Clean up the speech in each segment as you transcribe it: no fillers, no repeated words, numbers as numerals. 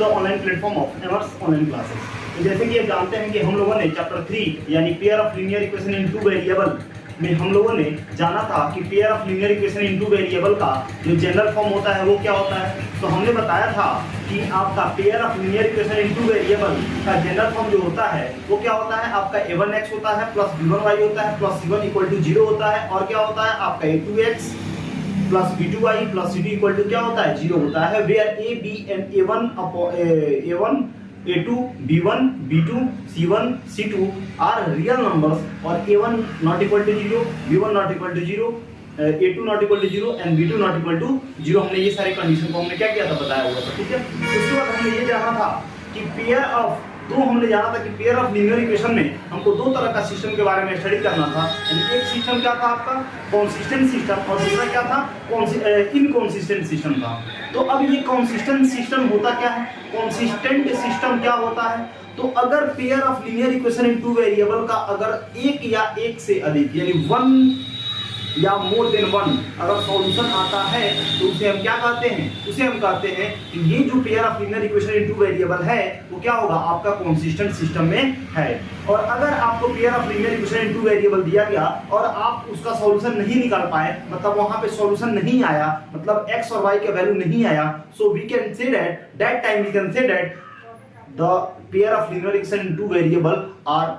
Online platform of एमर्स online classes. तो जैसे कि आप जानते हैं कि हम लोगों ने चैप्टर 3 यानी pair of linear equation in two variable में हम लोगों ने जाना था कि pair of linear equation in two variable का जो जनरल फॉर्म होता है वो क्या होता है। तो हमने बताया था कि आपका pair of linear equation in two variable का जनरल फॉर्म जो होता है वो क्या होता है, आपका a1x होता है प्लस b1y होता है प्लस c1 इक्वल टू 0 होता है, और क्या होता है आपका a2x plus b2y plus c2 equal to क्या होता है 0 होता है, where a b and a1 a2 b1 b2 c1 c2 are real numbers और a1 not equal to 0 b1 not equal to 0 a2 not equal to 0 and b2 not equal to 0। हमने ये सारे condition को हमने क्या किया था, बताया हुआ था, ठीक है। उसके बाद हमने ये जाना था कि पेयर ऑफ हमने जाना था कि पेयर ऑफ लीनियर इक्वेशन में हमको दो तरह का सिस्टम के बारे में स्टडी करना था। यानी एक सिस्टम क्या था आपका कॉन्सिस्टेंट सिस्टम और दूसरा क्या था इनकॉन्सिस्टेंट सिस्टम था। तो अब ये कॉन्सिस्टेंट सिस्टम होता क्या है, कॉन्सिस्टेंट सिस्टम क्या होता है, तो अगर pair of linear equation in two variable का अगर एक या एक से अधिक यानी वन या मोर देन वन अगर सॉल्यूशन आता है तो उसे हम क्या कहते हैं, उसे हम कहते हैं कि ये जो pair of linear equation in two variable है वो क्या होगा, आपका कॉन्सिस्टेंट सिस्टम में है। और अगर आपको pair of linear equation in two variable दिया गया और आप उसका सॉल्यूशन नहीं निकाल पाए, मतलब वहां पे सॉल्यूशन नहीं आया, मतलब x और y का वैल्यू नहीं आया, so we can say that time we can say that the pair of linear equation in two variable are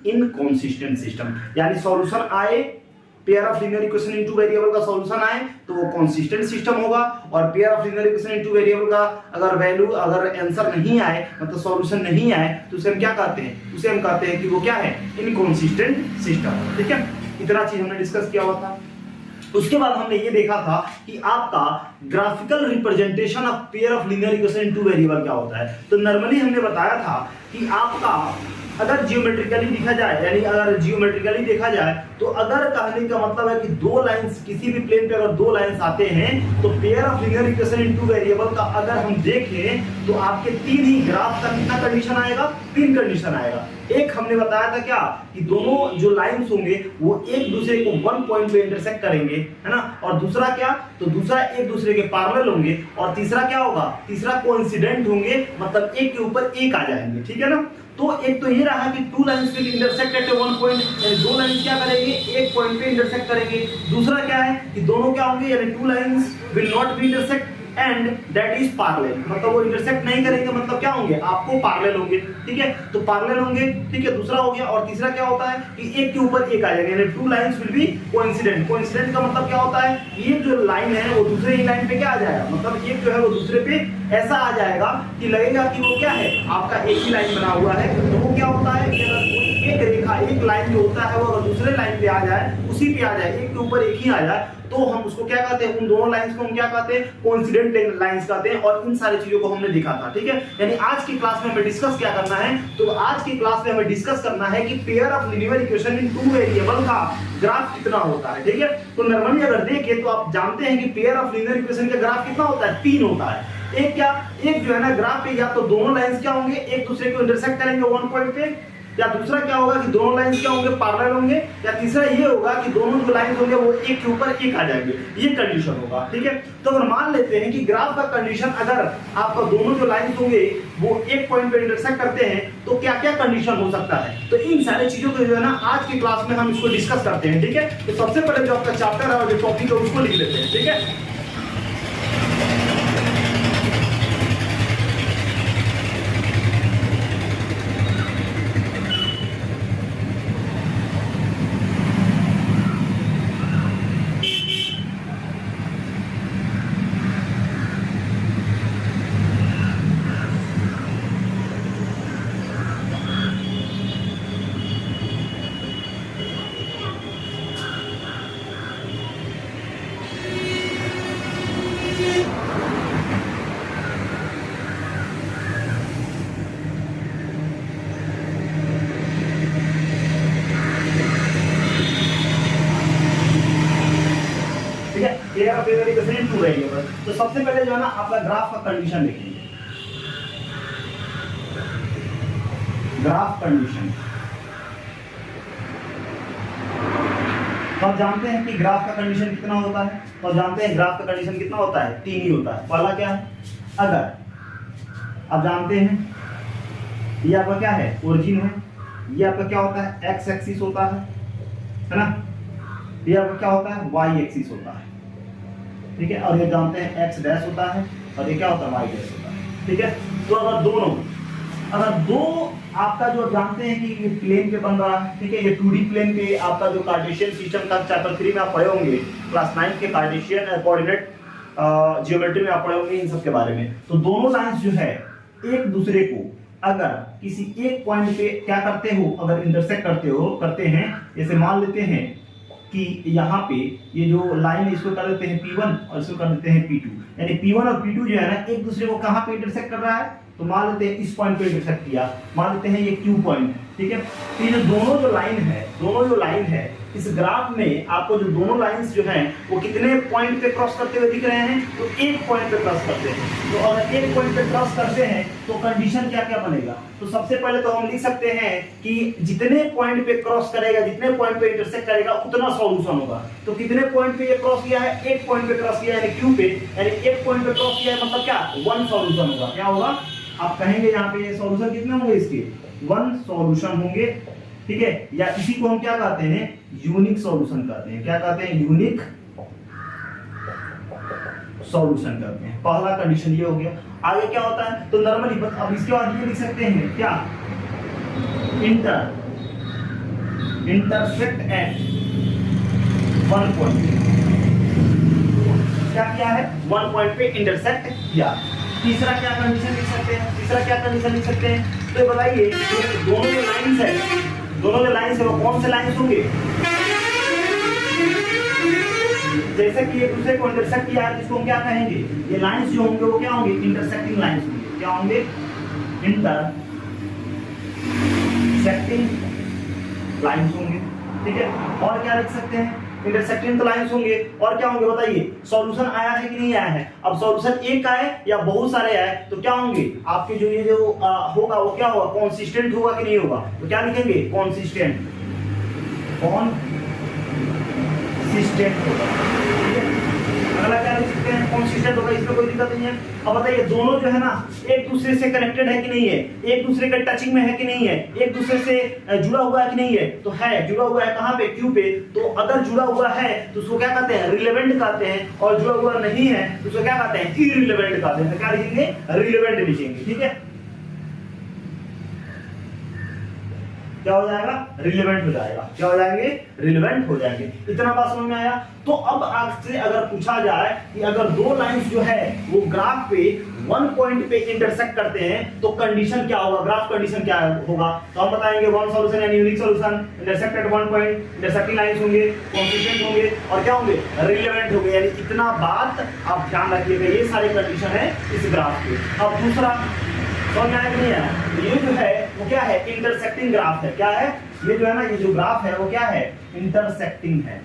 inconsistent system। यानी सॉल्यूशन आए, pair of linear equation in two variable का solution आए तो वो consistent system होगा, और pair of linear equation in two variable का अगर वैल्यू अगर आंसर नहीं आए, मतलब सॉल्यूशन नहीं आए, तो उसे हम क्या कहते हैं, उसे हम कहते हैं कि वो क्या है, इनकंसिस्टेंट सिस्टम। ठीक है, इतना चीज हमने डिस्कस किया हुआ था। उसके बाद हमने ये देखा था कि आपका graphical representation of pair of linear equation in two variable क्या होता है। तो नॉर्मली हमने बताया था कि आपका अगर जियोमेट्रिकली दिखा जाए, यानी अगर जियोमेट्रिकली देखा जाए तो अगर कहने का मतलब है कि दो लाइंस किसी भी प्लेन पे अगर दो लाइंस आते हैं तो pair of linear equation in two variable का अगर हम देखें तो आपके तीन ही ग्राफ का कितना कंडीशन आएगा, तीन कंडीशन आएगा। एक हमने बताया था क्या कि दोनों जो लाइंस होंगे वो एक दूसरे को वन पॉइंट पे इंटरसेक्ट करेंगे, है ना, और दूसरा क्या, तो दूसरा एक दूसरे के पैरेलल होंगे, और तीसरा क्या होगा, तीसरा कोइंसिडेंट होंगे, मतलब एक के ऊपर एक आ जाएंगे। ठीक है ना, तो एक तो ये रहा कि two lines will intersect at one point, दो लाइंस क्या करेंगे, एक पॉइंट पे इंटरसेक्ट करेंगे। दूसरा क्या है कि दोनों क्या होंगे, यानी two lines will not be intersect and that is parallel, मतलब वो इंटरसेक्ट नहीं करेंगे, मतलब क्या होंगे, आपको पैरेलल होंगे। ठीक है, तो पैरेलल होंगे, ठीक है, दूसरा हो गया। और तीसरा क्या होता है कि एक के ऊपर एक आ जाएंगे, यानी two lines will be coincident. Coincident का मतलब क्या होता है, ये जो लाइन है वो दूसरे ही लाइन पे क्या आ जाएगा, मतलब एक जो है वो दूसरे पे ऐसा आ जाएगा कि लगेगा कि वो क्या है, आपका एक ही लाइन बना हुआ है। तो वो क्या होता है कि अगर कोई एक रेखा, एक लाइन जो होता है वो अगर दूसरे लाइन पे आ जाए, उसी पे आ जाए, एक के ऊपर एक ही आ जाए, तो हम उसको क्या कहते हैं, उन दोनों लाइंस को हम क्या कहते हैं, कोइंसिडेंट लाइंस कहते हैं। और इन सारी चीजों को हमने देखा था। ठीक है, यानी आज की क्लास में हमें डिस्कस क्या करना है, तो आज की क्लास में हमें डिस्कस करना है कि pair of linear equation in two variable का ग्राफ कितना होता है। ठीक है, तो नॉर्मली अगर देखें तो आप जानते हैं कि पेयर ऑफ लीनियर इक्वेशन का ग्राफ कितना होता है, तीन होता है। एक क्या, एक जो है ना ग्राफ पे या तो दोनों लाइंस क्या होंगे, एक दूसरे को इंटरसेक्ट करेंगे वन पॉइंट पे, या दूसरा क्या होगा कि दोनों लाइंस क्या होंगे, पैरेलल होंगे, या तीसरा ये होगा कि दोनों जो लाइंस होंगे वो एक के ऊपर एक आ जाएंगे। ये कंडीशन होगा। ठीक है, तो अगर मान लेते हैं कि ग्राफ का कंडीशन अगर आपका दोनों जो लाइंस होंगे वो एक पॉइंट पे इंटरसेक्ट करते हैं तो क्या क्या कंडीशन हो सकता है। तो इन सारी चीजों को जो है ना आज की क्लास में हम इसको डिस्कस करते हैं। ठीक है, तो सबसे पहले जो आपका चैप्टर है और जो टॉपिक है उसको लिख लेते हैं। ठीक है, तो सबसे पहले जो है ना आपका ग्राफ का कंडीशन लिखेंगे, ग्राफ कंडीशन। तो आप जानते हैं कि ग्राफ का कंडीशन कितना होता है, तो आप जानते हैं ग्राफ का कंडीशन कितना होता है, तीन ही होता है। पहला क्या है, आप जानते हैं ये आपका क्या है, ओरिजिन है। ये आपका क्या होता है, एक्स एक्सिस होता है ना। ये आपका क्या होता है, वाई एक्सिस होता है, ठीक है। और ये जानते हैं एक्स डैश होता है और ये क्या होता है, वाई डैश होता है, ठीक है। तो अगर दो आपका जो जानते हैं कि ये प्लेन पे बन रहा है, ठीक है, ये 2D प्लेन पे आपका जो कार्टेशियन सिस्टम का चैप्टर 3 में आप पढ़े होंगे, क्लास 9 के कार्टेशियन कोऑर्डिनेट ज्योमेट्री में आप पढ़े होंगे इन सब के बारे में। तो दोनों लाइंस जो है एक दूसरे को अगर किसी एक पॉइंट पे क्या करते हो, अगर इंटरसेक्ट करते हैं, जैसे मान लेते हैं कि यहाँ पे ये जो लाइन है इसको कर देते हैं P1 और इसको कर देते हैं P2, यानी P1 और P2 जो है ना एक दूसरे को कहाँ पे इंटरसेक्ट कर रहा है, तो मान लेते हैं इस पॉइंट पे इंटरसेक्ट किया, मान लेते हैं ये Q पॉइंट, ठीक है। तो ये दोनों जो लाइन है इस ग्राफ में आपको जो दोनों लाइंस जो हैं वो कितने पॉइंट पे क्रॉस करते हुए दिख रहे हैं, तो एक पॉइंट पे क्रॉस करते हैं। तो अगर एक पॉइंट पे क्रॉस करते हैं तो कंडीशन क्या क्या बनेगा, तो सबसे पहले तो हम लिख सकते हैं कि जितने पॉइंट पे क्रॉस करेगा, जितने पॉइंट पे इंटरसेक्ट करेगा उतना सॉल्यूशन होगा। तो कितने पॉइंट पे ये क्रॉस किया है, एक पॉइंट पे क्रॉस किया है यानी Q पे, यानी एक पॉइंट पे क्रॉस किया है मतलब क्या, 1 सॉल्यूशन होगा। क्या होगा, आप कहेंगे यहाँ पे सॉल्यूशन कितने होंगे इसके, 1 सॉल्यूशन होंगे, ठीक है। या इसी को हम क्या कहते हैं, यूनिक सॉल्यूशन कहते हैं। क्या कहते हैं, यूनिक सॉल्यूशन कहते हैं। पहला कंडीशन ये हो गया। आगे क्या होता है, तो नॉर्मली अब इसके बाद ये लिख सकते हैं क्या, इंटरसेक्ट एट 1 पॉइंट। क्या किया है, 1 पॉइंट पे इंटरसेक्ट किया। तीसरा क्या कंडीशन लिख सकते हैं, तो बताइए दोनों जो लाइंस है वो कौन से लाइंस होंगे, जैसे कि एक दूसरे को इंटरसेक्ट किया है, जिसको हम क्या कहेंगे, ये लाइंस जो होंगे वो क्या होंगे, इंटरसेक्टिंग लाइंस होंगे। क्या होंगे, इंटरसेक्टिंग लाइंस होंगे, ठीक है। और क्या लिख सकते हैं, इंटरसेक्टिंग लाइंस होंगे, और क्या होंगे बताइए, सॉल्यूशन आया है कि नहीं आया है। अब सॉल्यूशन एक का है या बहुत सारे आए तो क्या होंगे आपके जो ये जो होगा वो क्या होगा, कॉन्सिस्टेंट होगा कि नहीं होगा। तो क्या लिखेंगे, कॉन्सिस्टेंट होगा, ठीक है। अगला क्या लिख सकते हैं, कॉन्सिस्टेंट होगा, इसमें कोई दिक्कत नहीं है। अब बताइए दोनों जो है ना एक दूसरे से कनेक्टेड है कि नहीं है, एक दूसरे के टचिंग में है कि नहीं है, एक दूसरे से जुड़ा हुआ है कि नहीं है, तो है, जुड़ा हुआ है कहाँ पे, Q पे। तो अगर जुड़ा हुआ है तो उसको क्या कहते हैं, रिलेवेंट कहते हैं, और जुड़ा हुआ नहीं है तो उसको क्या कहते हैं, इररिलेवेंट कहते हैं। तो क्या लिखेंगे, रिलेवेंट लिखेंगे, ठीक है। क्या हो जाएगा, रिलेवेंट हो जाएगा। क्या हो जाएंगे, रिलेवेंट हो जाएंगे। इतना बात समझ में आया। तो अब आपसे अगर पूछा जाए कि अगर दो लाइंस जो है वो ग्राफ पे 1 पॉइंट पे इंटरसेक्ट करते हैं तो कंडीशन क्या होगा, ग्राफ कंडीशन क्या होगा, तो हम बताएंगे 1 सॉल्यूशन यानी unique solution, intersect at 1 point, intersecting lines होंगे, कॉन्सिस्टेंट होंगे, और क्या होंगे, रिलेवेंट होंगे। यानी इतना बात आप ध्यान रखिएगा, ये सारे कंडीशन है इस ग्राफ के। अब दूसरा समझ में आया कि नहीं आया, ये जो है वो क्या है, इंटरसेक्टिंग ग्राफ है। क्या है, ये जो है ना, ये जो ग्राफ है वो क्या है, इंटरसेक्टिंग है,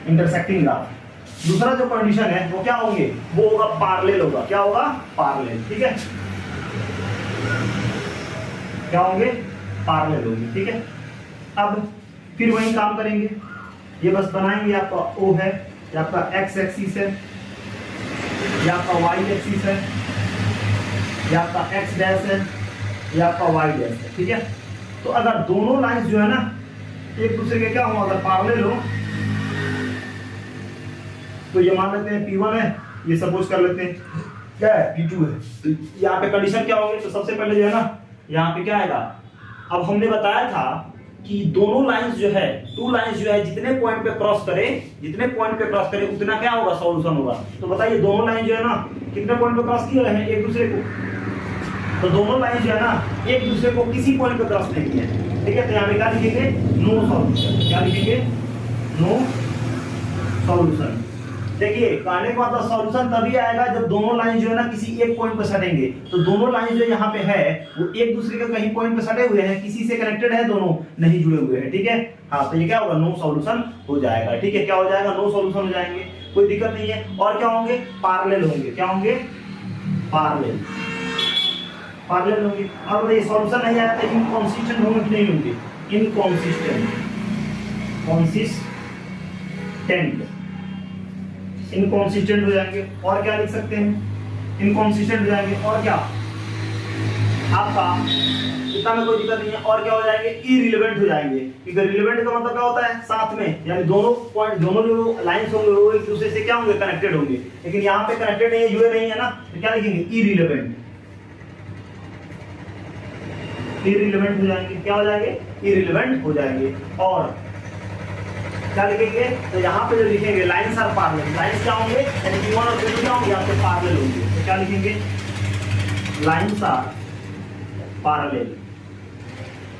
इंटरसेक्टिंग ग्राफ। दूसरा जो कंडीशन है वो क्या होंगे, वो होगा पैरेलल होगा। क्या होगा, पैरेलल, ठीक है। क्या होंगे, पैरेलल होंगे, ठीक है। अब फिर वही काम करेंगे, ये बस बनाएंगे, आपका O है, ये आपका X एक्सिस है, ये आपका Y एक्सिस है, ये आपका X डैश है, ये आपका Y डैश है, ठीक है। तो अगर दोनों लाइंस जो है ना एक दूसरे के क्या हो, अगर पैरेलल हो, तो ये मान लेते हैं P1 है, ये सपोज कर लेते हैं क्या है, P2 है। तो यहाँ पे कंडीशन क्या होगी, तो सबसे पहले जो है ना यहाँ पे क्या आएगा, अब हमने बताया था कि दोनों लाइंस जो है, 2 लाइंस जो है जितने पॉइंट पे क्रॉस करे उतना क्या होगा, सॉल्यूशन होगा। तो बताइए दोनों लाइन जो है ना कितने पॉइंट पे क्रॉस किए हैं, एक दूसरे को, तो दोनों लाइन जो है ना एक दूसरे को किसी पॉइंट पे क्रॉस नहीं किए, ठीक है। तो यहाँ पे क्या लिखेंगे, नो सॉल्यूशन। क्या लिखेंगे, नो सॉल्यूशन। देखिए कहने का मतलब सॉल्यूशन तभी आएगा जब दोनों लाइन जो है ना किसी एक पॉइंट पे सटेंगे। तो दोनों लाइन जो यहाँ पे है वो एक दूसरे के कहीं पॉइंट पे सटे हुए हैं, किसी से कनेक्टेड है, दोनों नहीं जुड़े हुए हैं, ठीक है। हाँ, तो ये क्या होगा, नो सॉल्यूशन हो जाएगा, ठीक है। क्या हो जाएगा, नो सॉल्यूशन हो जाएंगे, कोई दिक्कत नहीं है। और क्या होंगे, पैरेलल होंगे। क्या होंगे, पैरेलल होंगे। और ये सॉल्यूशन नहीं आया तो इनकंसिस्टेंट होंगे कि नहीं होंगे, इनकंसिस्टेंट, इनकॉन्सिस्टेंट हो जाएंगे। और क्या लिख सकते हैं, इनकॉन्सिस्टेंट हो जाएंगे। और क्या आपका इतना में कोई दिक्कत नहीं है। और क्या हो जाएंगे, इरिलेवेंट हो जाएंगे। क्योंकि रिलेवेंट का मतलब क्या होता है, साथ में, यानी दोनों पॉइंट, दोनों जो लाइंस होंगे वो एक दूसरे से क्या होंगे, कनेक्टेड होंगे। लेकिन यहाँ पे कनेक्टेड नहीं है, जुड़े नहीं है ना, तो क्या लिखेंगे, इरिलेवेंट। इरिलेवेंट हो जाएंगे। क्या हो जाएंगे, इरिलेवेंट हो जाएंगे। और क्या लिखेंगे, तो यहाँ पे जो लिखेंगे लाइंस आर पैरेलल, लाइंस क्या होंगे, यानी P1 और P2 क्या होंगे, यहाँ पे पैरेलल होंगे। तो क्या लिखेंगे, लाइंस आर पैरेलल।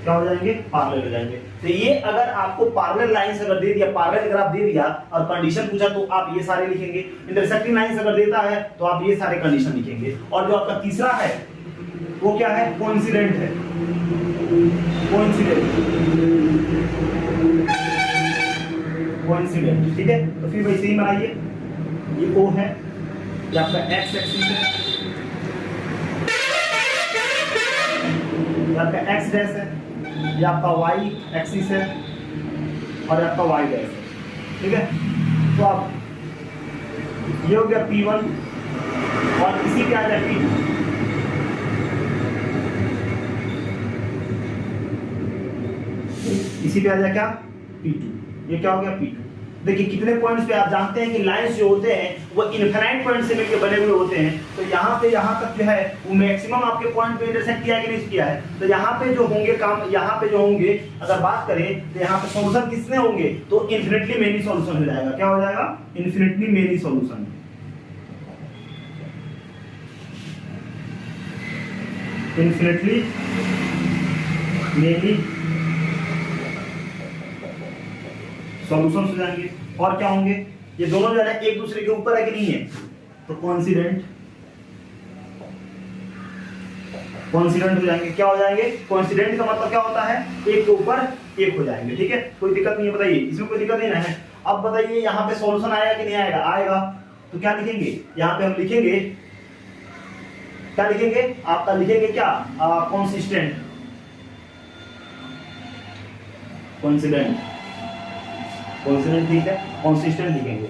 क्या हो जाएंगे, पैरेलल हो जाएंगे। तो ये अगर आपको पैरेलल लाइंस अगर दे दिया, पैरेलल ग्राफ दे दिया और कंडीशन पूछा तो आप ये सारे लिखेंगे। इंटरसेक्टिंग लाइंस अगर देता है तो आप ये सारे कंडीशन लिखेंगे। और जो आपका तीसरा है वो क्या है, कोइंसिडेंट है। कोइंसिडेंट, ठीक है। तो फिर वैसे ही बनाइए, ये O है, ये आपका x एक्सिस है, ये आपका x डैश है, ये आपका y एक्सिस है और ये आपका y डैश है, ठीक है। तो आप ये हो गया P1 और इसी पे आ जाए P2। इसी पे आ जाए क्या, P2। ये क्या हो गया, P2। देखिए कितने पॉइंट्स पे आप जानते हैं कि लाइंस जो होते हैं वो इनफिनाइट पॉइंट से मिलकर बने हुए होते हैं। तो यहाँ पे यहाँ तक जो है वो मैक्सिमम आपके पॉइंट पे इंटरसेक्ट किया कि नहीं किया है। तो यहाँ पे जो होंगे काम, यहाँ पे जो होंगे अगर बात करें तो यहाँ पे सॉल्यूशन किसने होंगे, तो इन्फिनिटली मेनी सॉल्यूशन हो जाएगा। क्या हो जाएगा, infinitely many solution. Infinitely many solutions हो जाएंगे। और क्या होंगे, ये दोनों जो है ना एक दूसरे के ऊपर है कि नहीं है, तो कोइंसिडेंट हो जाएंगे। क्या हो जाएंगे, कोइंसिडेंट का मतलब क्या होता है, एक के ऊपर एक हो जाएंगे, ठीक है। कोई दिक्कत नहीं है, बताइए इसमें कोई दिक्कत नहीं ना है। अब बताइए यहाँ पे सॉल्यूशन आएगा कि नहीं आएगा, आएगा। तो क्या लिखेंगे, यहाँ पे हम लिखेंगे, क्या लिखेंगे, आपका लिखेंगे क्या, कॉन्सिस्टेंट, कोइंसिडेंट, कोइंसिडेंट, ठीक है। कॉन्सिस्टेंट लिखेंगे,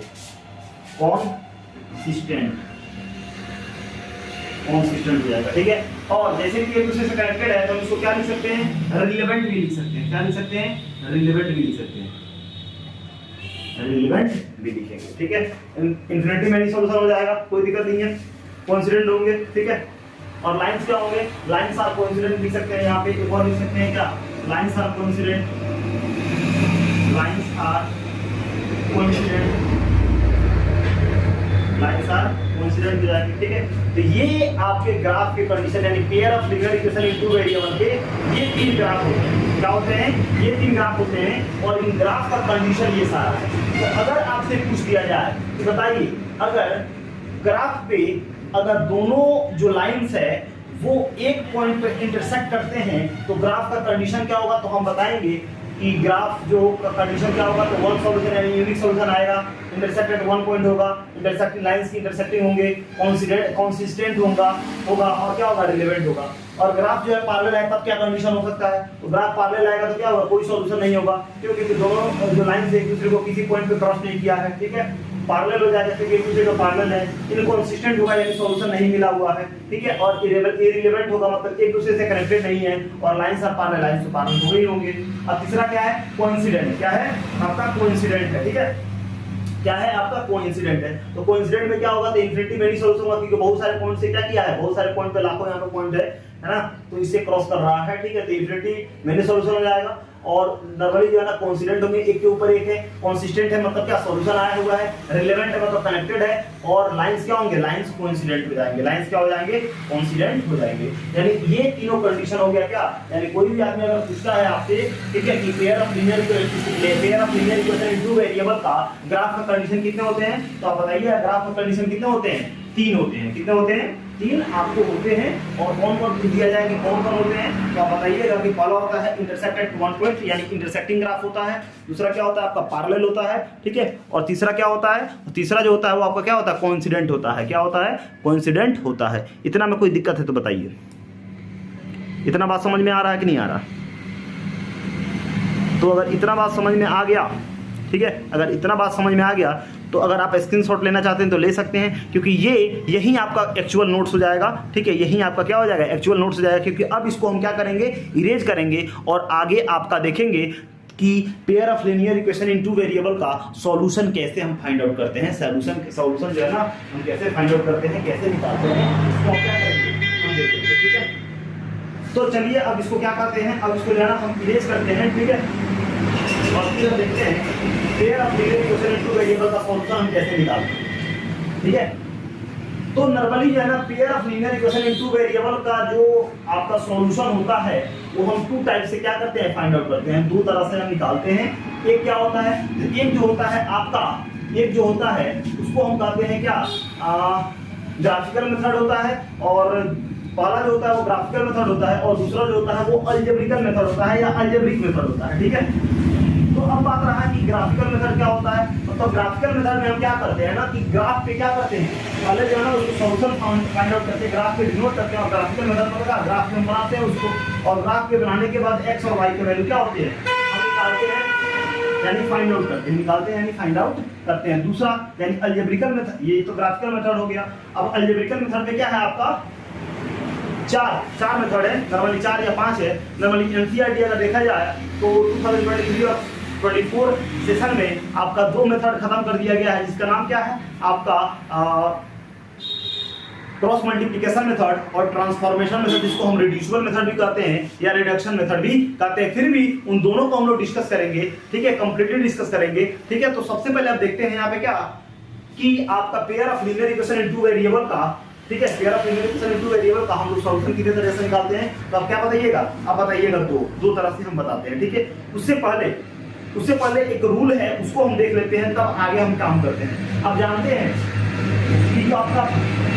कॉन्सिस्टेंट हो जाएगा, ठीक है। और जैसे कि एक दूसरे से कनेक्टेड है तो हम इसको क्या लिख सकते हैं, रिलेवेंट भी लिख सकते हैं। क्या लिख सकते हैं, रिलेवेंट भी लिख सकते हैं, रिलेवेंट भी लिखेंगे, ठीक है। इन्फिनिटी मेनी सॉल्यूशन हो जाएगा, कोई दिक्कत नहीं है। कोइंसिडेंट होंगे, ठीक है। और लाइंस क्या होंगे, लाइंस आर कोइंसिडेंट लिख सकते हैं। यहाँ पे एक और लिख सकते हैं क्या, lines are coincident, lines are coincident, lines are coincident हो जाएंगे, ठीक है। तो ये आपके ग्राफ के कंडीशन, यानी pair of linear equation in two variable के ये तीन ग्राफ होते हैं। क्या होते हैं, ये तीन ग्राफ होते हैं। और इन ग्राफ का कंडीशन ये सारा है। तो अगर आपसे पूछ दिया जाए कि बताइए, अगर ग्राफ पे अगर दोनों जो लाइंस है वो एक पॉइंट पे इंटरसेक्ट करते हैं तो ग्राफ का कंडीशन क्या होगा, तो हम बताएंगे कि ग्राफ जो कंडीशन क्या होगा, तो वन सॉल्यूशन यानी यूनिक सॉल्यूशन आएगा, इंटरसेक्ट एट वन पॉइंट होगा, इंटरसेक्टिंग लाइंस की इंटरसेक्टिंग होंगे, कंसिस्टेंट होगा और क्या होगा, रिलेवेंट होगा। और ग्राफ जो है पैरेलल है, तब क्या कंडीशन हो सकता है, तो ग्राफ पैरेलल आएगा तो क्या होगा, कोई सॉल्यूशन नहीं होगा, क्योंकि दोनों जो लाइंस एक दूसरे को किसी पॉइंट पे क्रॉस नहीं किया है, ठीक है। पैरेलल हो जाएगा क्योंकि एक दूसरे का पैरेलल है, इनकंसिस्टेंट होगा यानी सॉल्यूशन नहीं मिला हुआ है, ठीक है। और इररिलेवेंट होगा मतलब एक दूसरे से कनेक्टेड नहीं है, और लाइंस आर पैरेलल, लाइंस तो पैरेलल हो ही होंगे। अब तीसरा क्या है, कोइंसिडेंट। क्या है आपका, कोइंसिडेंट है, ठीक है। क्या है आपका, कोइंसिडेंट है। तो कोइंसिडेंट में क्या होगा, तो इन्फिनिटी मेनी सॉल्यूशन होगा, क्योंकि बहुत सारे पॉइंट से क्या किया है, बहुत सारे पॉइंट पे लाखों यहाँ पे पॉइंट है ना, तो इससे क्रॉस कर रहा है, ठीक है। तो इन्फिनिटी मेनी सॉल्यूशन हो जाएगा। और नॉर्मली जो है ना कोइंसिडेंट होंगे, एक के ऊपर एक है, कंसिस्टेंट है मतलब क्या, सॉल्यूशन आया हुआ है, रिलेवेंट है मतलब कनेक्टेड है, और लाइंस क्या होंगे, लाइंस कोइंसिडेंट हो जाएंगे, लाइंस क्या हो जाएंगे, कोइंसिडेंट हो जाएंगे। यानी ये तीनों कंडीशन हो गया क्या, यानी कोई भी आदमी अगर पूछता है आपसे, ठीक है, कि pair of linear equation in two variable का ग्राफ का कंडीशन कितने होते हैं, तो आप बताइए ग्राफ का कंडीशन कितने होते हैं, तीन होते हैं। कितने होते हैं, तीन आपको होते हैं। और कौन कौन दिया जाए कि कौन कौन होते हैं, तो आप बताइएगा कि पहला होता है इंटरसेक्ट एट वन पॉइंट यानी इंटरसेक्टिंग ग्राफ होता है, दूसरा क्या होता है आपका पैरेलल होता है, ठीक है, और तीसरा क्या होता है, तीसरा जो होता है वो आपका क्या होता है, कोइंसिडेंट होता है। क्या होता है, कोइंसिडेंट होता है। इतना में कोई दिक्कत है तो बताइए, इतना बात समझ में आ रहा है कि नहीं आ रहा। तो अगर इतना बात समझ में आ गया, ठीक है, अगर इतना बात समझ में आ गया तो अगर आप स्क्रीनशॉट लेना चाहते हैं तो ले सकते हैं, क्योंकि ये यही आपका एक्चुअल नोट्स हो जाएगा। ठीक है, यही आपका क्या हो जाएगा, एक्चुअल नोट्स हो जाएगा। क्योंकि अब इसको हम क्या करेंगे, इरेज करेंगे और आगे आपका देखेंगे कि pair of linear equation in two variable का सॉल्यूशन कैसे हम फाइंड आउट करते हैं। सॉल्यूशन जो है ना हम कैसे फाइंड आउट करते हैं, कैसे निकालते हैं, इसको हम क्या करेंगे, हम देखेंगे। ठीक है, तो चलिए अब इसको क्या करते हैं, अब इसको लेना हम इरेज करते हैं। ठीक है, और फिर हम देखते हैं pair of linear equation in two variable का सॉल्यूशन हम कैसे निकालते हैं। ठीक है, तो नॉर्मली जो है ना pair of linear equation in two variable का जो आपका सॉल्यूशन होता है वो हम टू टाइप से क्या करते हैं, फाइंड आउट करते हैं। दो तरह से हम निकालते हैं। एक क्या होता है, एक जो होता है आपका, एक जो होता है उसको हम कहते हैं क्या, ग्राफिकल मेथड होता है। और पहला जो होता है वो ग्राफिकल मेथड होता है और दूसरा जो होता है वो अलजेब्रिकल मेथड होता है या अलजेब्रिक मेथड होता है। ठीक है, तो अब बात रहा कि ग्राफिकल मेथड क्या होता है। तो ग्राफिकल मेथड में हम क्या करते हैं ना कि ग्राफ पे क्या करते हैं, पहले जो है ना उसको सॉल्यूशन फाइंड आउट करते हैं, ग्राफ पे डिनोट करते हैं। और ग्राफिकल मेथड में क्या, ग्राफ में बनाते हैं उसको, और ग्राफ पे बनाने के बाद एक्स और वाई के वैल्यू क्या होती है हम निकालते हैं, यानी फाइंड आउट करते हैं, निकालते हैं यानी फाइंड आउट करते हैं। दूसरा यानी अलजेब्रिकल मेथड, ये तो ग्राफिकल मेथड हो गया। अब अलजेब्रिकल मेथड में क्या है आपका, चार मेथड है, नॉर्मली 4 या 5 है। नॉर्मली एनसीईआरटी अगर देखा जाए तो 2023 और 24 सेशन में आपका 2 मेथड खत्म कर दिया गया है, जिसका नाम क्या है आपका क्रॉस मल्टीप्लिकेशन मेथड और ट्रांसफॉर्मेशन मेथड, जिसको हम रिड्यूसिबल मेथड भी कहते हैं या रिडक्शन मेथड भी कहते हैं। फिर भी उन दोनों को हम लोग डिस्कस करेंगे। ठीक है, कंप्लीटली डिस्कस करेंगे। ठीक है, तो सबसे पहले आप देखते हैं यहाँ पे क्या कि आपका pair of linear equation in two variable का, ठीक है, pair of linear equation in two variable का हम लोग सॉल्यूशन कितने तरह से निकालते हैं। तो आप क्या बताइएगा, आप बताइएगा दो तरह से हम बताते हैं। ठीक है, उससे पहले एक रूल है, उसको हम देख लेते हैं, तब आगे हम काम करते हैं। आप जानते हैं कि जो आपका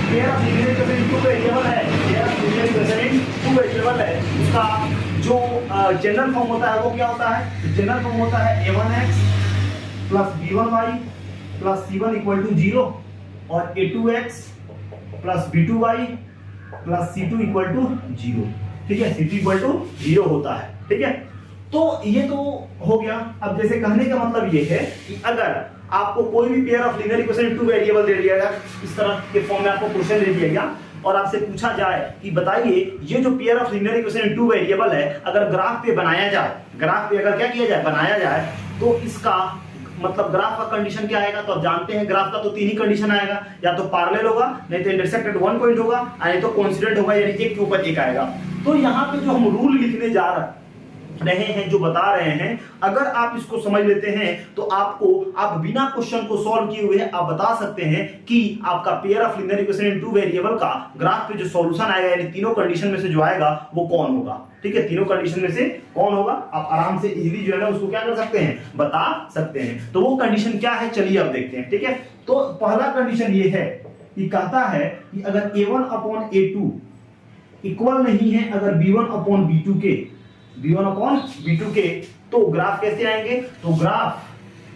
pair of linear equation in two variable है, pair of linear equation in two variable है, उसका जो जनरल फॉर्म होता है वो क्या होता है, जनरल फॉर्म होता है a1x plus b1y plus c1 equal to 0 और a2x plus b2y plus c2 equal to 0। ठीक है, c2 इक्वल टू 0 होता है। ठीक है, तो ये तो हो गया। अब जैसे कहने का मतलब ये है कि अगर आपको कोई भी pair of linear equation in two variable दे दिया गया, इस तरह के फॉर्म में आपको क्वेश्चन दे दिया गया और आपसे पूछा जाए कि बताइए ये जो pair of linear equation in two variable है, अगर ग्राफ पे बनाया जाए, ग्राफ पे अगर क्या किया जाए, बनाया जाए, तो इसका मतलब ग्राफ का कंडीशन क्या आएगा। तो आप जानते हैं ग्राफ का तो 3 ही कंडीशन आएगा, या तो पैरेलल होगा, नहीं तो इंटरसेक्ट एट वन पॉइंट होगा, नहीं तो कोइंसिडेंट होगा, यानी एक के ऊपर एक आएगा। तो यहाँ पे जो हम रूल लिखने जा रहे हैं, जो बता रहे हैं, अगर आप इसको समझ लेते हैं तो आप बिना क्वेश्चन को सॉल्व किए हुए आप बता सकते हैं कि आपका pair of linear equation in two variable का ग्राफ पे जो सॉल्यूशन आएगा, यानी तीनों कंडीशन में से जो आएगा वो कौन होगा। ठीक है, तीनों कंडीशन में से कौन होगा, आप आराम से इजीली जो है ना उसको क्या कर सकते हैं, बता सकते हैं। तो वो कंडीशन क्या है, चलिए अब देखते हैं। ठीक है, तो पहला कंडीशन ये है कि कहता है कि अगर a1 अपॉन a2 इक्वल नहीं है अगर b1 अपॉन b2 के, b1 अपॉन b2 के, तो ग्राफ कैसे आएंगे। तो ग्राफ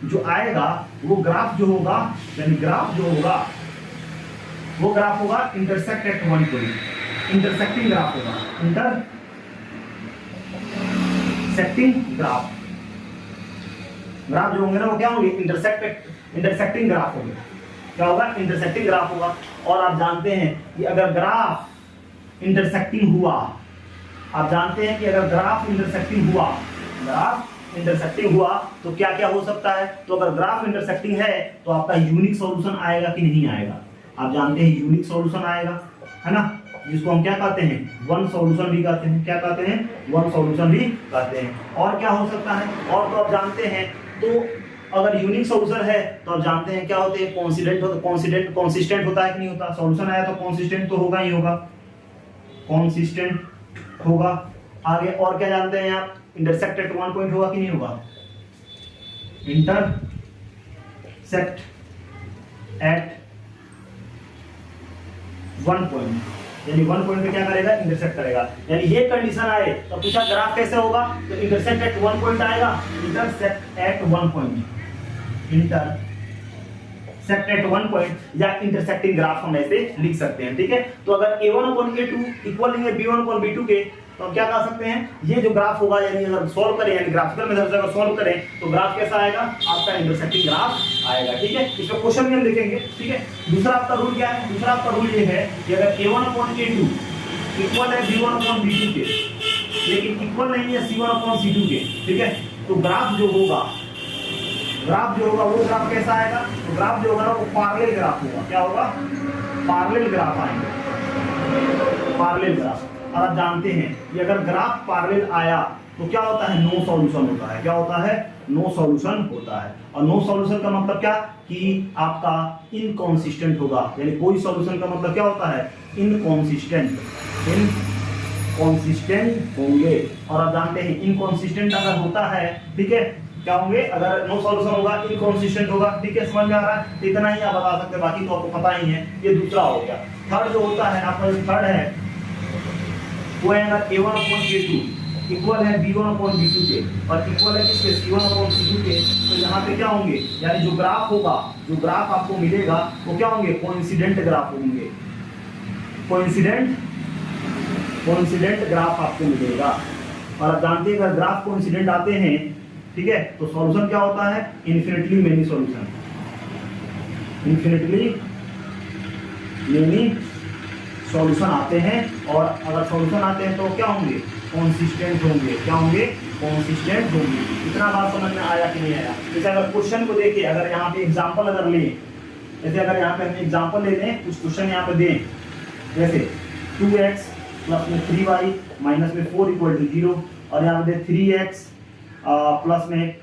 जो आएगा वो ग्राफ जो होगा, यानी ग्राफ जो होगा वो ग्राफ होगा intersect at one point, intersecting graph होगा, इंटरसेक्टिंग ग्राफ जो होंगे ना वो क्या होंगे, इंटरसेक्टिंग ग्राफ होंगे। क्या होगा, इंटरसेक्टिंग ग्राफ होगा। और आप जानते हैं कि अगर ग्राफ इंटरसेक्टिंग हुआ, आप जानते हैं कि अगर ग्राफ इंटरसेक्टिंग हुआ तो क्या क्या हो सकता है। तो अगर ग्राफ इंटरसेक्टिंग है तो आपका यूनिक सॉल्यूशन आएगा कि नहीं आएगा। आप जानते हैं यूनिक सॉल्यूशन आएगा, है ना, जिसको हम क्या कहते हैं, वन सॉल्यूशन भी कहते हैं। क्या कहते हैं, वन सॉल्यूशन भी कहते हैं। और क्या हो सकता है, और तो आप जानते हैं, तो अगर यूनिक सॉल्यूशन है तो आप जानते हैं क्या होते हैं, कॉन्सिस्टेंट होता है कि नहीं होता। सॉल्यूशन आया तो कॉन्सिस्टेंट तो होगा ही होगा, कॉन्सिस्टेंट होगा। आगे और क्या जानते हैं आप, इंटरसेक्ट एट वन पॉइंट होगा कि नहीं होगा, इंटरसेक्ट एट वन पॉइंट, यानी वन पॉइंट पे क्या करेगा, इंटरसेक्ट करेगा। यानी ये कंडीशन आए तो पूछा ग्राफ कैसे होगा, तो इंटरसेक्ट एट वन पॉइंट आएगा, intersect at one point, intersect at one point या इंटरसेक्टिंग ग्राफ हम ऐसे लिख सकते हैं। ठीक है, तो अगर a1 अपॉन a2 इक्वल नहीं है b1 अपॉन b2 के, तो हम क्या कर सकते हैं, ये जो ग्राफ होगा यानी अगर सॉल्व करें यानी ग्राफिकल मेथड से अगर सॉल्व करें तो ग्राफ कैसा आएगा, आपका इंटरसेक्टिंग ग्राफ आएगा। ठीक है, इसमें क्वेश्चन में हम लिखेंगे। ठीक है, दूसरा आपका रूल क्या है, दूसरा आपका रूल ये है कि अगर a1/a2 इक्वल है b1/b2 के, लेकिन इक्वल नहीं है c1/c2 के, ठीक है, तो ग्राफ जो होगा वो ग्राफ कैसा आएगा, तो ग्राफ जो होगा ना वो पैरेलल ग्राफ होगा। क्या होगा, पैरेलल ग्राफ आएंगे, पैरेलल ग्राफ। और आप जानते हैं कि अगर ग्राफ पैरेलल आया तो क्या होता है, नो सॉल्यूशन होता है। क्या होता है, नो सॉल्यूशन होता है। और नो सॉल्यूशन का मतलब क्या, कि आपका इनकॉन्सिस्टेंट होगा, यानी कोई सॉल्यूशन का मतलब क्या होता है, इनकॉन्सिस्टेंट होंगे। और आप जानते हैं इनकॉन्सिस्टेंट अगर होता है, ठीक है, क्या होंगे, अगर नो सॉल्यूशन होगा, इनकॉन्सिस्टेंट होगा। ठीक है, समझ में आ रहा है, इतना ही आप बता सकते हैं, बाकी तो आपको पता ही है। ये दूसरा हो गया। थर्ड जो होता है आपका, जो थर्ड है वो है अगर a1/a2 इक्वल है b1/b2 के और इक्वल है किसके, c1/c2 के, तो यहाँ पे क्या होंगे, यानी जो ग्राफ होगा, जो ग्राफ आपको मिलेगा वो क्या होंगे, कोइंसिडेंट ग्राफ होंगे। कोइंसिडेंट ग्राफ आपको मिलेगा। और आप जानते हैं अगर ग्राफ कोइंसिडेंट आते हैं, ठीक है, तो सॉल्यूशन क्या होता है, infinitely many solution, infinitely many solution आते हैं। और अगर सॉल्यूशन आते हैं तो क्या होंगे, कंसिस्टेंट होंगे। क्या होंगे, कंसिस्टेंट होंगे। इतना बात समझ में आया कि नहीं आया। जैसे अगर क्वेश्चन को देखिए, अगर यहाँ पे एग्जांपल अगर लें, जैसे अगर यहाँ पे हम एग्जांपल ले लें, कुछ क्वेश्चन यहाँ पे दें, जैसे 2x प्लस में 3y माइनस में 4 इक्वल टू 0, और यहाँ पे 3x प्लस में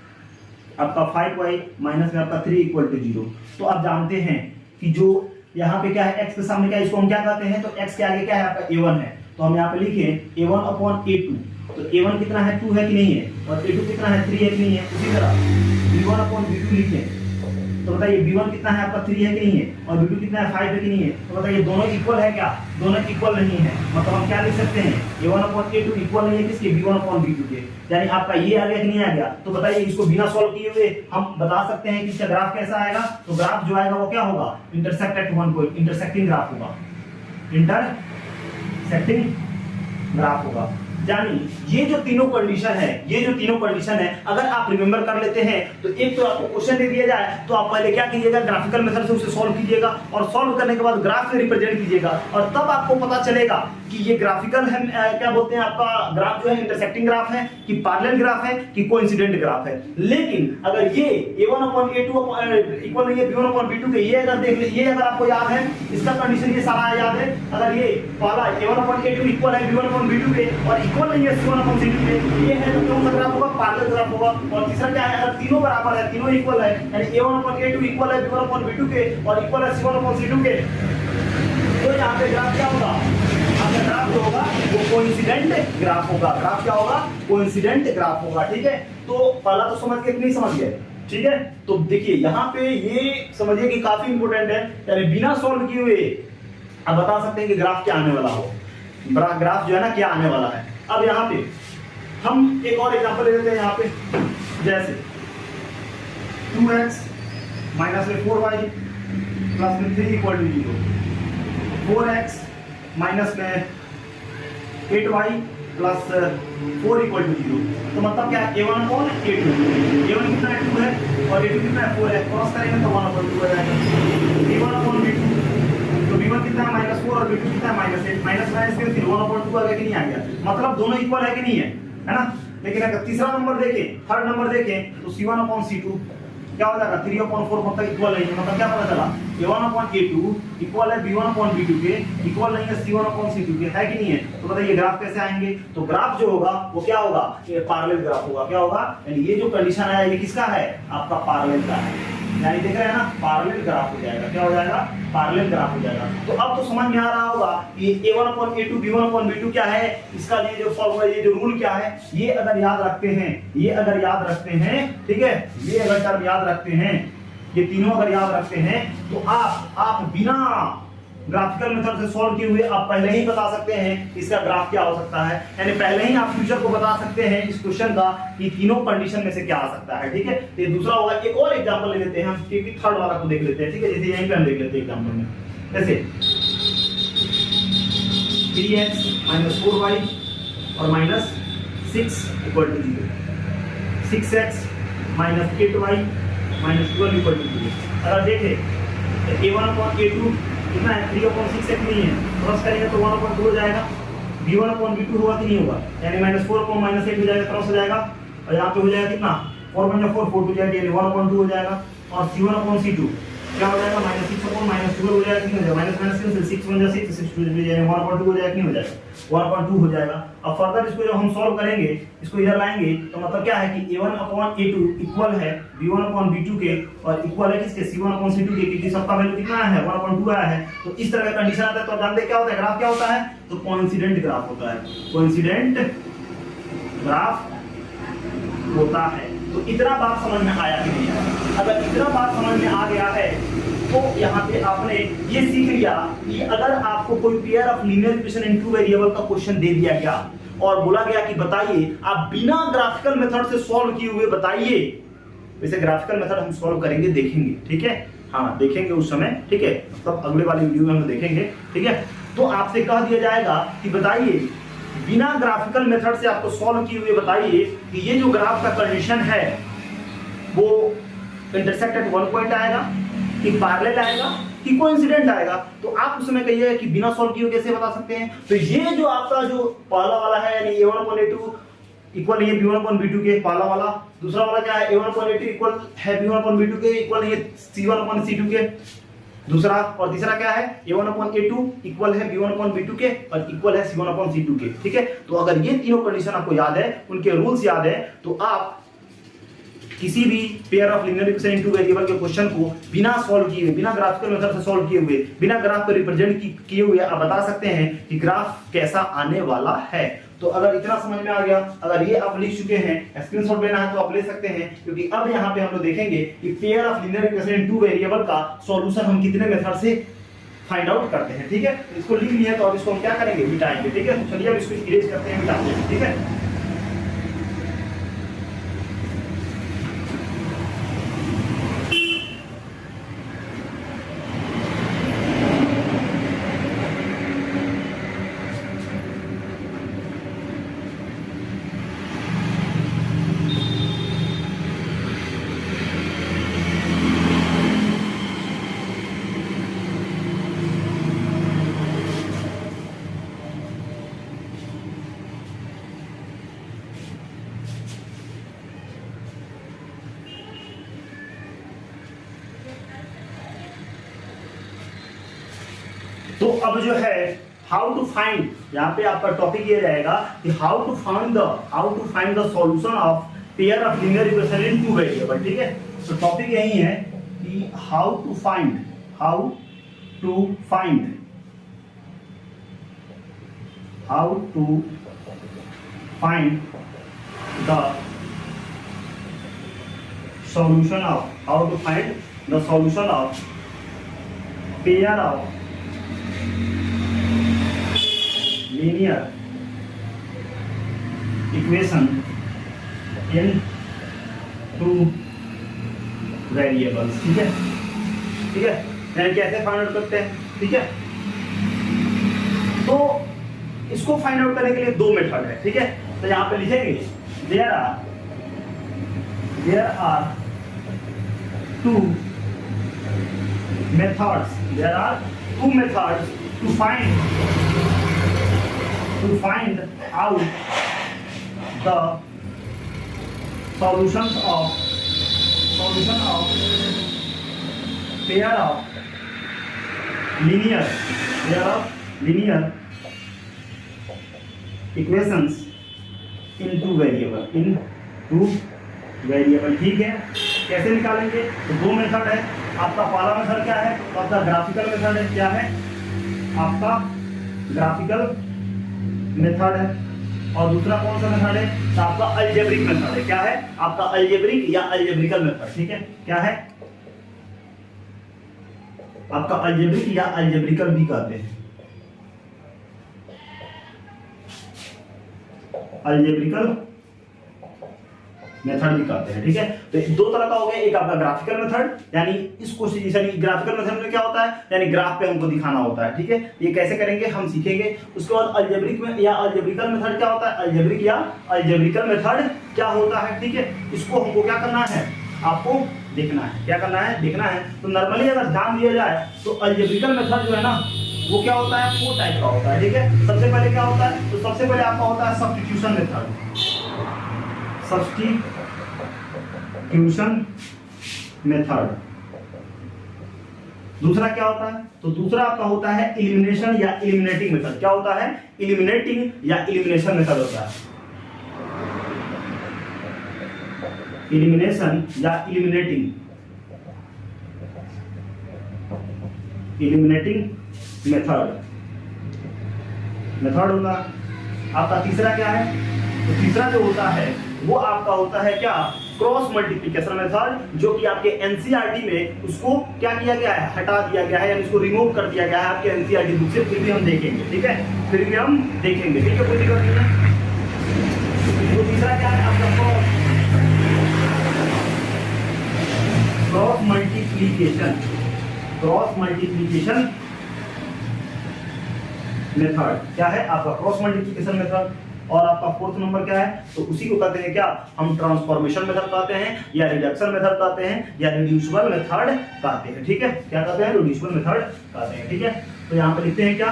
आपका 5y माइनस में आपका 3 इक्वल टू 0। तो आप जानते हैं कि जो यहाँ पे क्या है, x के सामने क्या है, इसको हम क्या कहते हैं, तो x के आगे क्या है आपका a1 है। तो हम यहाँ पे लिखें a1/a2, तो a1 कितना है, 2 है कि नहीं है, और a2 कितना है, 3 है कि नहीं है। उसी तरह b1/b2 लिखें, तो बताइए b1 कितना है आपका, 3 है कि नहीं है, और b2 कितना है, 5 है कि नहीं है। तो बताइए दोनों इक्वल है क्या, दोनों इक्वल नहीं है। मतलब हम क्या लिख सकते हैं, a1/a2 इक्वल नहीं है किसके, b1/b2 के, यानी आपका ये आ गया कि नहीं आ गया। तो बताइए इसको बिना सॉल्व किए हुए हम बता सकते हैं कि इसका ग्राफ कैसा आएगा। तो ग्राफ जो आएगा वो क्या होगा, intersect at one point, intersecting graph होगा, इंटरसेक्टिंग ग्राफ होगा। यानी ये जो तीनों कंडीशन है, अगर आप रिमेंबर कर लेते हैं तो एक तो आपको क्वेश्चन दे दिया जाए तो आप पहले क्या कीजिएगा, ग्राफिकल मेथड से उसे सॉल्व कीजिएगा, और सॉल्व करने के बाद ग्राफ से रिप्रेजेंट कीजिएगा, और तब आपको पता चलेगा कि ये ग्राफिकल है, क्या बोलते हैं, आपका ग्राफ जो है इंटरसेक्टिंग ग्राफ है कि पैरेलल ग्राफ है कि कोइंसिडेंट ग्राफ है। लेकिन अगर ये a1/a2 इक्वल नहीं है b1/b2 के, ये अगर देख ले, ये अगर आपको याद है, इसका कंडीशन ये सारा याद है, अगर ये पहला a1/a2 इक्वल है b1/b2 के और इक्वल नहीं है c1/c2 के, ये है तो कौन सा ग्राफ होगा, पैरेलल ग्राफ होगा। और तीसरा क्या है, अगर तीनों बराबर है, तीनों इक्वल है, यानी a1/a2 इक्वल है b1/b2 के और इक्वल है c1/c2 के, तो यहाँ पे ग्राफ क्या होगा, आपका ग्राफ जो होगा वो कोइंसिडेंट ग्राफ होगा। ग्राफ क्या होगा, कोइंसिडेंट ग्राफ होगा। ठीक है, तो पहला तो समझ गए कि नहीं समझ गए। ठीक है, तो देखिए यहाँ पे ये समझिए कि काफी इंपोर्टेंट है, यानी बिना सॉल्व किए हुए आप बता सकते हैं कि ग्राफ क्या आने वाला हो, ग्राफ जो है ना क्या आने वाला है। अब यहाँ पे हम एक और एग्जांपल ले लेते हैं, यहाँ पे जैसे 2x माइनस में 4y प्लस में 3 इक्वल टू 0, 4x माइनस में 8y प्लस 4 इक्वल टू 0। तो मतलब क्या है, a1/a2, a1 कितना है, 2 है, और a2 कितना है, 4 है, क्रॉस करेंगे तो 1/2 हो जाएगा। b1/b2, तो b1 कितना है, -4, और b2 कितना है, -8, माइनस के फिर 1/2 आ गया कि नहीं आ गया। मतलब दोनों इक्वल है कि नहीं है ना। लेकिन अगर तीसरा नंबर देखें, थर्ड नंबर देखें, तो c1/c2 क्या हो जाएगा, 3/4 मतलब इक्वल नहीं है। मतलब क्या पता चला, a1/a2 इक्वल है b1/b2 के, इक्वल नहीं है c1/c2 के, है कि नहीं है। तो बताइए ग्राफ कैसे आएंगे, तो ग्राफ जो होगा वो क्या होगा, ये पैरेलल ग्राफ होगा। क्या होगा, यानी ये जो कंडीशन आया ये किसका है, आपका पैरेलल का है, यानी देख रहे हैं ना, पैरेलल ग्राफ हो जाएगा। क्या हो जाएगा, पैरेलल ग्राफ हो जाएगा। तो अब तो समझ में आ रहा होगा कि a1/a2 b1/b2 क्या है, इसका ये जो फॉर्मूला, ये जो रूल क्या है, ये अगर याद रखते हैं, ठीक है, ये अगर टर्म याद रखते हैं, ये तीनों अगर याद रखते हैं, तो आप बिना ग्राफिकल मेथड से सॉल्व किए हुए आप पहले ही बता सकते हैं इसका ग्राफ क्या हो सकता है, यानी पहले ही आप फ्यूचर को बता सकते हैं इस क्वेश्चन का कि तीनों कंडीशन में से क्या आ सकता है। ठीक है, तो ये दूसरा होगा। एक और एग्जांपल ले लेते हैं हम, क्योंकि थर्ड वाला को देख लेते हैं। ठीक है, जैसे यहीं पे हम देख लेते हैं एग्जांपल में, जैसे 3x - 4y और minus 6 equal to 0, 6x minus 8y minus 12 equal to 0। अगर देखें तो a1 अपॉन a2 कितना है, 3/6x नहीं है, क्रॉस करेंगे तो 1/2 हो जाएगा, b1 अपॉन b2 होगा कि नहीं होगा, यानी -4 अपॉन -8 हो जाएगा, क्रॉस हो जाएगा, और यहाँ पे हो जाएगा कितना 4 × 4 4 2 यानी 1/2 हो जाएगा, और c1 अपॉन c2 क्या हो जाएगा -6 अपॉन -12 हो जाएगा, कितना हो जाएगा -6 6 1 6 6 2 यानी 1/2 हो जाएगा, नहीं हो जाएगा 1/2 हो जाएगा। अब फर्दर इसको जब हम सॉल्व करेंगे, इसको इधर लाएंगे तो मतलब क्या है कि a1 अपॉन a2 इक्वल है b1 अपॉन b2 के, और इक्वल है किसके c1 अपॉन c2 के, क्योंकि सबका वैल्यू कितना है 1/2 आया है। तो इस तरह का कंडीशन आता है तो आप जानते हैं क्या होता है, ग्राफ क्या होता है, तो कोइंसिडेंट ग्राफ होता है, कोइंसिडेंट ग्राफ होता है। तो इतना बात समझ में आया कि नहीं आया? अगर इतना बात समझ में आ गया है तो यहाँ पे आपने ये सीख लिया कि अगर आपको कोई pair of linear equation in two variable का क्वेश्चन दे दिया गया और बोला गया कि बताइए आप बिना ग्राफिकल मेथड से सॉल्व किए हुए बताइए, वैसे ग्राफिकल मेथड हम सॉल्व करेंगे, देखेंगे, ठीक है, हाँ देखेंगे उस समय, ठीक है, मतलब अगले वाली वीडियो में हम देखेंगे, ठीक है। तो आपसे कह दिया जाएगा कि बताइए बिना ग्राफिकल मेथड से आपको सॉल्व किए हुए बताइए कि ये जो ग्राफ का कंडीशन है वो इंटरसेक्ट एट वन पॉइंट आएगा कि पैरेलल आएगा कि कोइंसिडेंट आएगा। तो आप उस समय कहिए कि बिना सॉल्व किए कैसे बता सकते हैं। तो ये जो आपका जो पहला वाला है यानी a1 अपॉन a2 इक्वल नहीं है b1 अपॉन b2 के, पहला वाला। दूसरा वाला क्या है, a1 अपॉन a2 इक्वल है b1 अपॉन b2 के, इक्वल नहीं है c1 अपॉन c2 के, दूसरा। और तीसरा क्या है, a1 अपॉन a2 इक्वल है b1 अपॉन b2 के और इक्वल है c1 अपॉन c2 के, ठीक है। तो अगर ये तीनों कंडीशन आपको याद है, उनके रूल्स याद है, तो आप किसी भी pair of linear equation in two variable के क्वेश्चन को बिना सॉल्व किए हुए, बिना ग्राफिकल मेथड से सॉल्व किए हुए, बिना ग्राफ को रिप्रेजेंट किए हुए आप बता सकते हैं कि ग्राफ कैसा आने वाला है। तो अगर इतना समझ में आ गया, अगर ये आप लिख चुके हैं, स्क्रीनशॉट लेना है तो आप ले सकते हैं, क्योंकि अब यहाँ पे हम लोग देखेंगे कि pair of linear equation in two variable का सॉल्यूशन हम कितने मेथड से फाइंड आउट करते हैं, ठीक है। इसको लिख लिया तो अब इसको हम क्या करेंगे, मिटाएंगे, ठीक है। तो चलिए अब इसको इरेज करते हैं, मिटाते हैं, ठीक है। तो अब जो है हाउ टू फाइंड, यहाँ पे आपका टॉपिक ये रहेगा कि how to find the solution of pair of linear equation in two variable, ठीक है। तो टॉपिक यही है कि how to find the solution of pair of linear equation in two variables, ठीक है, ठीक है। यानी कैसे फाइंड आउट करते हैं, ठीक है। तो इसको फाइंड आउट करने के लिए दो मेथड है, ठीक है। तो यहाँ पे लिखेंगे there are two methods to find out the solution of pair of linear equations in two variable, ठीक है। कैसे निकालेंगे, तो दो मेथड है। आपका पहला मेथड क्या है, तो आपका ग्राफिकल मेथड है, क्या है आपका ग्राफिकल मेथड है। और दूसरा कौन सा मेथड है, तो आपका अलजेब्रिक मेथड है, क्या है आपका अलजेब्रिक या अलजेब्रिकल मेथड, ठीक है। क्या है आपका अलजेब्रिक या अलजेब्रिकल भी कहते हैं, अलजेब्रिकल मेथड भी कहते हैं, ठीक है। तो दो तरह का हो गया, एक आपका ग्राफिकल मेथड, यानी इसको ग्राफिकल मेथड में क्या होता है, यानी ग्राफ पे हमको दिखाना होता है, ठीक है। ये कैसे करेंगे हम सीखेंगे। उसके बाद अलजेब्रिक में या अलजेब्रिकल मेथड क्या होता है, अलजेब्रिक या अलजेब्रिकल मेथड क्या होता है, ठीक है। इसको हमको क्या करना है, आपको देखना है, क्या करना है, देखना है। तो नॉर्मली अगर ध्यान दिया जाए तो अलजेब्रिकल मेथड जो है ना वो क्या होता है, 4 टाइप का होता है, ठीक है। सबसे पहले क्या होता है, तो सबसे पहले आपका होता है सब्स्टिट्यूशन मेथड, सब्स्टिट्यूशन मेथड। दूसरा क्या होता है, तो दूसरा आपका होता है एलिमिनेशन या एलिमिनेटिंग मेथड। क्या होता है, एलिमिनेटिंग या एलिमिनेशन मेथड होता है, एलिमिनेशन या एलिमिनेटिंग मेथड होगा आपका। तीसरा क्या है, तो तीसरा जो होता है वो आपका होता है क्या, क्रॉस मल्टीप्लिकेशन मेथड, जो कि आपके एनसीईआरटी में उसको क्या किया गया है, हटा दिया गया है, यानी उसको रिमूव कर दिया गया है आपके एनसीईआरटी बुक से। फिर भी हम देखेंगे, ठीक है, फिर भी हम देखेंगे, ठीक है, कोई दिक्कत नहीं है। तो तीसरा क्या है आपका, क्रॉस मल्टीप्लिकेशन मेथड। क्या है आपका, क्रॉस मल्टीप्लिकेशन मेथड। और आपका फोर्थ नंबर क्या है, तो उसी को कहते हैं क्या, हम ट्रांसफॉर्मेशन मेथड कहते हैं, या रिडक्शन मेथड कहते हैं, या रिड्यूसिबल मेथड कहते हैं, ठीक है। क्या कहते हैं, रिड्यूसिबल मेथड कहते हैं, ठीक है। तो यहां पे लिखते हैं क्या,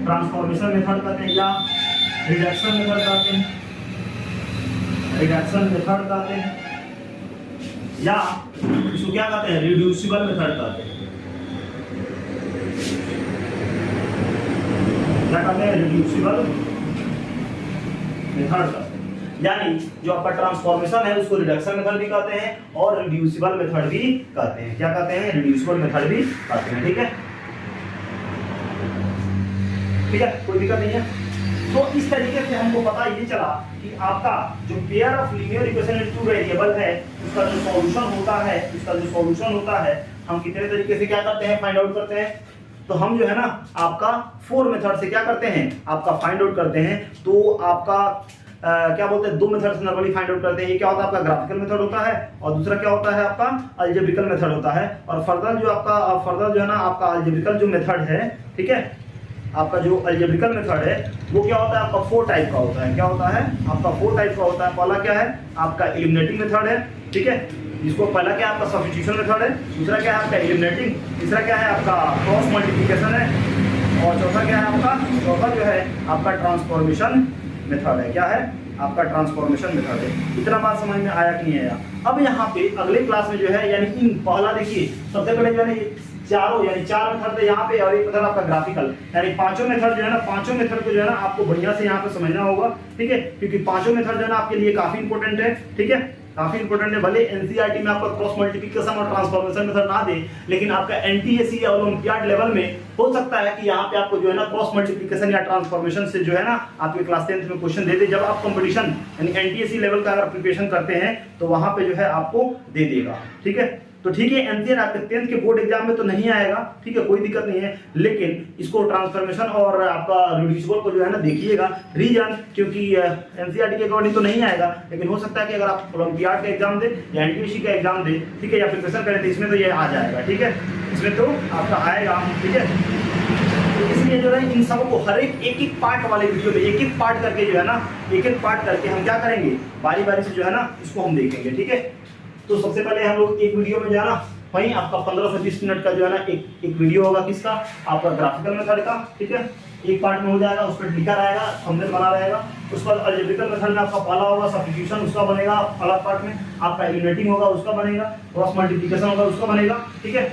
ट्रांसफॉर्मेशन मेथड कहते हैं, या रिडक्शन मेथड कहते हैं, या इसको क्या कहते हैं, रिड्यूसिबल मेथड कहते हैं। क्या कहते हैं, रिड्यूसिबल मेथड कहते हैं। यानी जो आपका ट्रांसफॉर्मेशन है उसको रिडक्शन मेथड भी कहते हैं और रिड्यूसिबल मेथड भी कहते हैं। क्या कहते हैं, रिड्यूसिबल मेथड भी कहते हैं, ठीक है, ठीक है, कोई दिक्कत नहीं है। तो इस तरीके से हमको पता ये चला कि आपका जो pair of linear equation in two variable है उसका जो सॉल्यूशन होता है, हम कितने तरीके से क्या करते हैं, फाइंड आउट करते हैं। तो हम जो है ना आपका 4 मेथड से क्या करते हैं, आपका फाइंड आउट करते हैं। तो आपका क्या बोलते हैं, 2 मेथड से नॉर्मली फाइंड आउट करते हैं। ये क्या होता है, आपका ग्राफिकल मेथड होता है, और दूसरा क्या होता है आपका अलजेब्रिकल मेथड होता है। और फर्दर जो है ना आपका अलजेब्रिकल जो मेथड है, ठीक है, आपका जो अलजेब्रिकल मेथड है वो क्या होता है, आपका 4 टाइप का होता है। क्या होता है, आपका 4 टाइप का होता है। पहला क्या है आपका एलिमिनेटिंग मेथड है, ठीक है, जिसको पहला क्या है आपका सब्स्टिट्यूशन मेथड है, दूसरा क्या है आपका एलिमिनेटिंग, तीसरा क्या है आपका क्रॉस मल्टीप्लिकेशन है, और चौथा क्या है आपका, चौथा जो है आपका ट्रांसफॉर्मेशन मेथड है। क्या है आपका ट्रांसफॉर्मेशन मेथड है। इतना बात समझ में आया कि नहीं आया। अब यहाँ पे अगले क्लास में जो है, यानी इन पहला देखिए सबसे पहले जो है चारों यानी 4 मेथड थे यहाँ पे, और एक मेथड आपका ग्राफिकल, यानी पांचों मेथड जो है ना, पांचों मेथड को जो है ना आपको बढ़िया से यहाँ पे समझना होगा, ठीक है, क्योंकि पांचों मेथड जो है ना आपके लिए काफी इंपॉर्टेंट है, ठीक है, काफी इंपॉर्टेंट है। भले एनसीईआरटी में आपका क्रॉस मल्टीप्लिकेशन और ट्रांसफॉर्मेशन मेथड ना दे, लेकिन आपका एनटीएसी या ओलंपियाड लेवल में हो सकता है कि यहाँ पे आपको जो है ना क्रॉस मल्टीप्लिकेशन या ट्रांसफॉर्मेशन से जो है ना आपके क्लास 10th में क्वेश्चन दे दे। जब आप कंपटीशन यानी एनटीएसी लेवल का अगर प्रिपरेशन करते हैं तो वहां पे जो है आपको दे देगा, ठीक है। तो ठीक है, एनसीईआरटी आपके 10th के बोर्ड एग्जाम में तो नहीं आएगा, ठीक है, कोई दिक्कत नहीं है, लेकिन इसको ट्रांसफॉर्मेशन और आपका रिड्यूसिबल को जो है ना देखिएगा। रीजन क्योंकि एनसीईआरटी के अकॉर्डिंग तो नहीं आएगा, लेकिन हो सकता है कि अगर आप ओलंपियाड का एग्जाम दे या एनटीएसी का एग्जाम दे, ठीक है, या प्रिपरेशन करें तो इसमें तो ये आ जाएगा, ठीक है, इसमें तो आपका आएगा, ठीक है। तो इसलिए जो है इन सबको हर एक पार्ट वाले वीडियो में एक पार्ट करके जो है ना, एक पार्ट करके हम क्या करेंगे, बारी बारी से जो है ना इसको हम देखेंगे, ठीक है। तो सबसे पहले हम लोग एक वीडियो में जो है ना वहीं आपका 15 से 20 मिनट का जो है ना एक वीडियो होगा, किसका, आपका ग्राफिकल मेथड का, ठीक है, एक पार्ट में हो जाएगा, उस पर लिखा रहेगा, थंबनेल बना रहेगा। उस पर अलजेब्रिकल मेथड में आपका पहला होगा सब्स्टिट्यूशन, उसका बनेगा अलग पार्ट में, आपका एलिमिनेटिंग होगा उसका बनेगा, क्रॉस मल्टीप्लिकेशन होगा उसका बनेगा, ठीक है,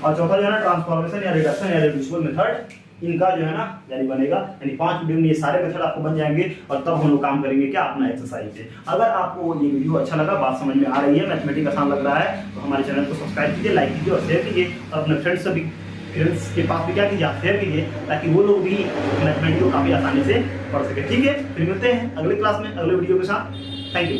और चौथा जो है ना ट्रांसफॉर्मेशन या रिडक्शन या रिड्यूसिबल मेथड, इनका जो है ना यानी बनेगा। यानी 5 वीडियो में ये सारे मेथड आपको बन जाएंगे, और तब हम लोग काम करेंगे क्या, अपना एक्सरसाइज पे। अगर आपको ये वीडियो अच्छा लगा, बात समझ में आ रही है, मैथमेटिक्स आसान लग रहा है, तो हमारे चैनल को सब्सक्राइब कीजिए, लाइक कीजिए और शेयर कीजिए, और अपने फ्रेंड्स के पास भी क्या कीजिए, शेयर कीजिए, ताकि वो लोग भी मैथमेटिक्स को काफी आसानी से पढ़ सके, ठीक है। फिर मिलते हैं अगले क्लास में अगले वीडियो के साथ। Thank you.